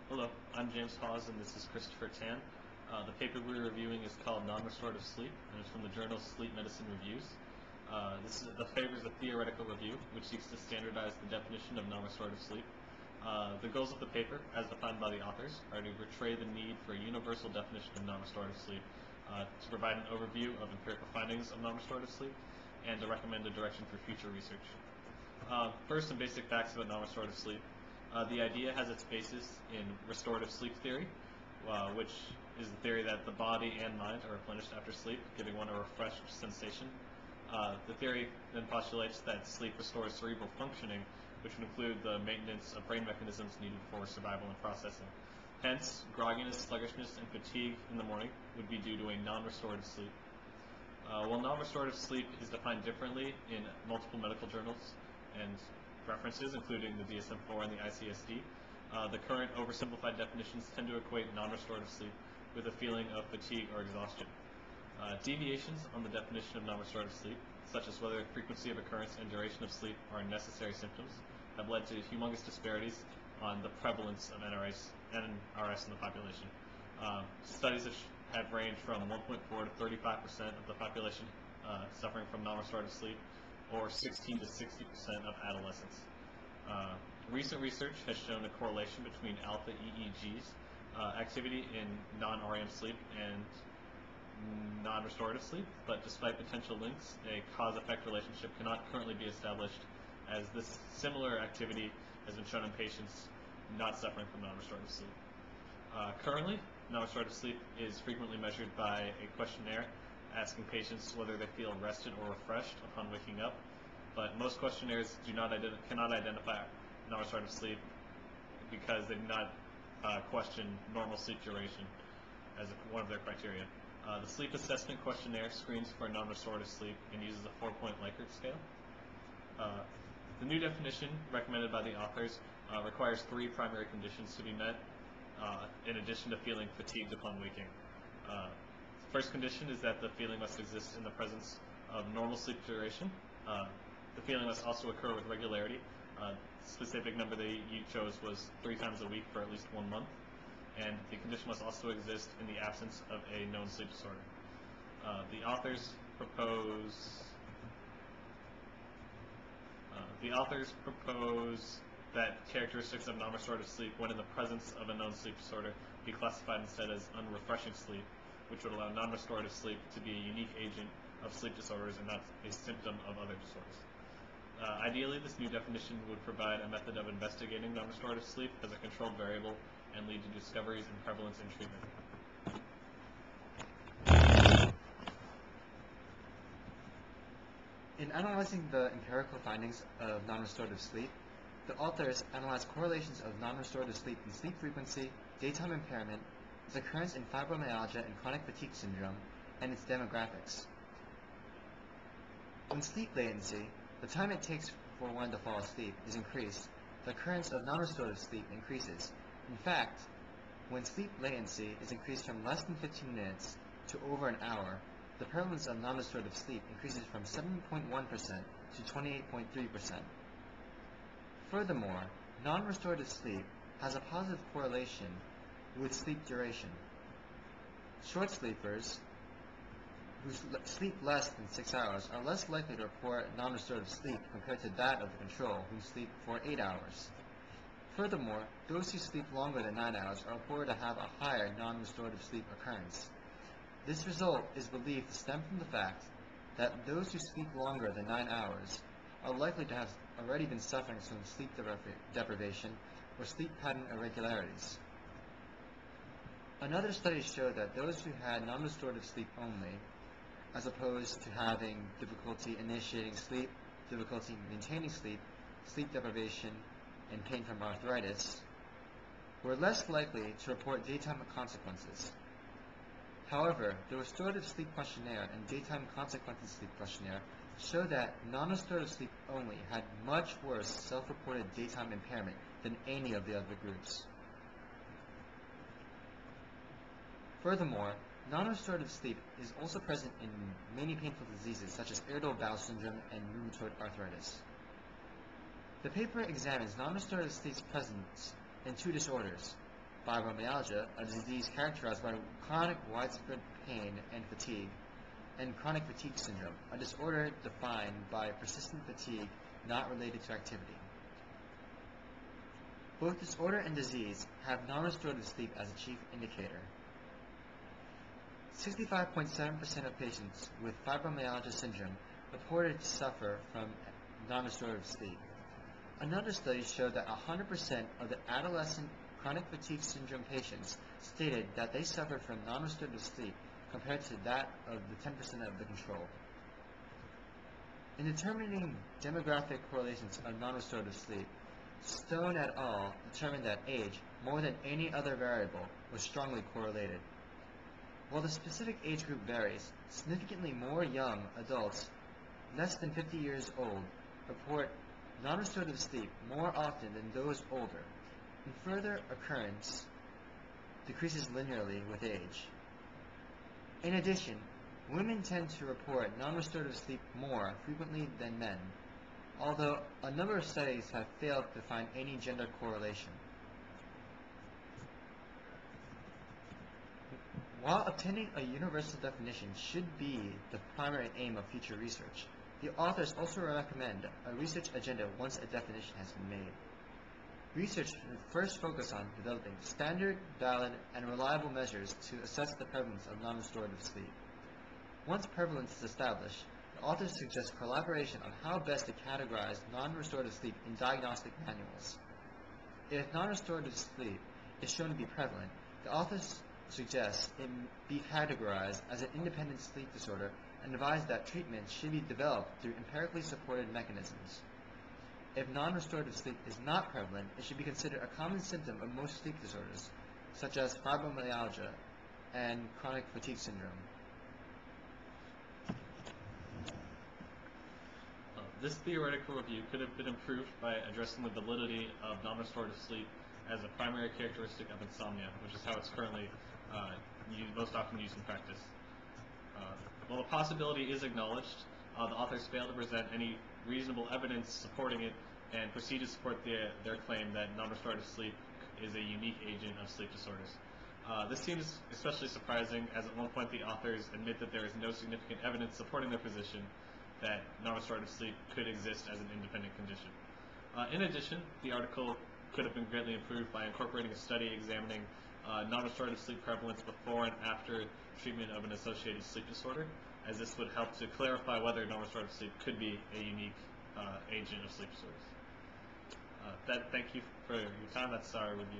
Hello, I'm James Hawes and this is Christopher Tan. The paper we're reviewing is called Nonrestorative Sleep and it's from the journal Sleep Medicine Reviews. The paper is a theoretical review which seeks to standardize the definition of nonrestorative sleep. The goals of the paper, as defined by the authors, are to portray the need for a universal definition of nonrestorative sleep, to provide an overview of empirical findings of nonrestorative sleep, and to recommend a direction for future research. First, some basic facts about nonrestorative sleep. The idea has its basis in restorative sleep theory, which is the theory that the body and mind are replenished after sleep, giving one a refreshed sensation. The theory then postulates that sleep restores cerebral functioning, which would include the maintenance of brain mechanisms needed for survival and processing. Hence, grogginess, sluggishness, and fatigue in the morning would be due to a non-restorative sleep. While non-restorative sleep is defined differently in multiple medical journals and references, including the DSM-4 and the ICSD, the current oversimplified definitions tend to equate non-restorative sleep with a feeling of fatigue or exhaustion. Deviations on the definition of non-restorative sleep, such as whether frequency of occurrence and duration of sleep are necessary symptoms, have led to humongous disparities on the prevalence of NRS in the population. Studies have ranged from 1.4 to 35% of the population suffering from non-restorative sleep, or 16 to 60% of adolescents. Recent research has shown a correlation between alpha EEG's activity in non-REM sleep and non-restorative sleep, but despite potential links, a cause-effect relationship cannot currently be established, as this similar activity has been shown in patients not suffering from non-restorative sleep. Currently, non-restorative sleep is frequently measured by a questionnaire asking patients whether they feel rested or refreshed upon waking up, but most questionnaires cannot identify non-restorative sleep because they do not question normal sleep duration as one of their criteria. The sleep assessment questionnaire screens for non-restorative sleep and uses a 4-point Likert scale. The new definition recommended by the authors requires 3 primary conditions to be met, in addition to feeling fatigued upon waking. First condition is that the feeling must exist in the presence of normal sleep duration. The feeling must also occur with regularity. Specific number that you chose was 3 times a week for at least 1 month. And the condition must also exist in the absence of a known sleep disorder. The authors propose that characteristics of non-restorative sleep, when in the presence of a known sleep disorder, be classified instead as unrefreshing sleep, which would allow non-restorative sleep to be a unique agent of sleep disorders and not a symptom of other disorders. Ideally, this new definition would provide a method of investigating non-restorative sleep as a controlled variable and lead to discoveries in prevalence and treatment. In analyzing the empirical findings of non-restorative sleep, the authors analyzed correlations of non-restorative sleep in sleep frequency, daytime impairment, its occurrence in fibromyalgia and chronic fatigue syndrome, and its demographics. When sleep latency, the time it takes for one to fall asleep, is increased, the occurrence of non-restorative sleep increases. In fact, when sleep latency is increased from less than 15 minutes to over an hour, the prevalence of non-restorative sleep increases from 7.1% to 28.3%. Furthermore, non-restorative sleep has a positive correlation with sleep duration. Short sleepers who sleep less than 6 hours are less likely to report non-restorative sleep compared to that of the control, who sleep for 8 hours. Furthermore, those who sleep longer than 9 hours are reported to have a higher non-restorative sleep occurrence. This result is believed to stem from the fact that those who sleep longer than 9 hours are likely to have already been suffering from sleep deprivation or sleep pattern irregularities. Another study showed that those who had non-restorative sleep only, as opposed to having difficulty initiating sleep, difficulty maintaining sleep, sleep deprivation, and pain from arthritis, were less likely to report daytime consequences. However, the restorative sleep questionnaire and daytime consequences sleep questionnaire show that non-restorative sleep only had much worse self-reported daytime impairment than any of the other groups. Furthermore, non-restorative sleep is also present in many painful diseases such as irritable bowel syndrome and rheumatoid arthritis. The paper examines non-restorative sleep's presence in 2 disorders, fibromyalgia, a disease characterized by chronic widespread pain and fatigue, and chronic fatigue syndrome, a disorder defined by persistent fatigue not related to activity. Both disorder and disease have non-restorative sleep as a chief indicator. 65.7% of patients with fibromyalgia syndrome reported to suffer from non-restorative sleep. Another study showed that 100% of the adolescent chronic fatigue syndrome patients stated that they suffered from non-restorative sleep compared to that of the 10% of the control. In determining demographic correlations of non-restorative sleep, Stone et al. Determined that age, more than any other variable, was strongly correlated. While the specific age group varies, significantly more young adults, less than 50 years old, report non-restorative sleep more often than those older, and further occurrence decreases linearly with age. In addition, women tend to report non-restorative sleep more frequently than men, although a number of studies have failed to find any gender correlation. While obtaining a universal definition should be the primary aim of future research, the authors also recommend a research agenda once a definition has been made. Research should first focus on developing standard, valid, and reliable measures to assess the prevalence of non-restorative sleep. Once prevalence is established, the authors suggest collaboration on how best to categorize non-restorative sleep in diagnostic manuals. If non-restorative sleep is shown to be prevalent, the authors suggest it be categorized as an independent sleep disorder and advise that treatment should be developed through empirically supported mechanisms. If non-restorative sleep is not prevalent, it should be considered a common symptom of most sleep disorders, such as fibromyalgia and chronic fatigue syndrome. This theoretical review could have been improved by addressing the validity of non-restorative sleep as a primary characteristic of insomnia, which is how it's currently most often used in practice. While the possibility is acknowledged, the authors fail to present any reasonable evidence supporting it and proceed to support their claim that non-restorative sleep is a unique agent of sleep disorders. This seems especially surprising, as at one point the authors admit that there is no significant evidence supporting their position that non-restorative sleep could exist as an independent condition. In addition, the article could have been greatly improved by incorporating a study examining non-restorative sleep prevalence before and after treatment of an associated sleep disorder, as this would help to clarify whether non-restorative sleep could be a unique agent of sleep disorders. Thank you for your time. That's our review.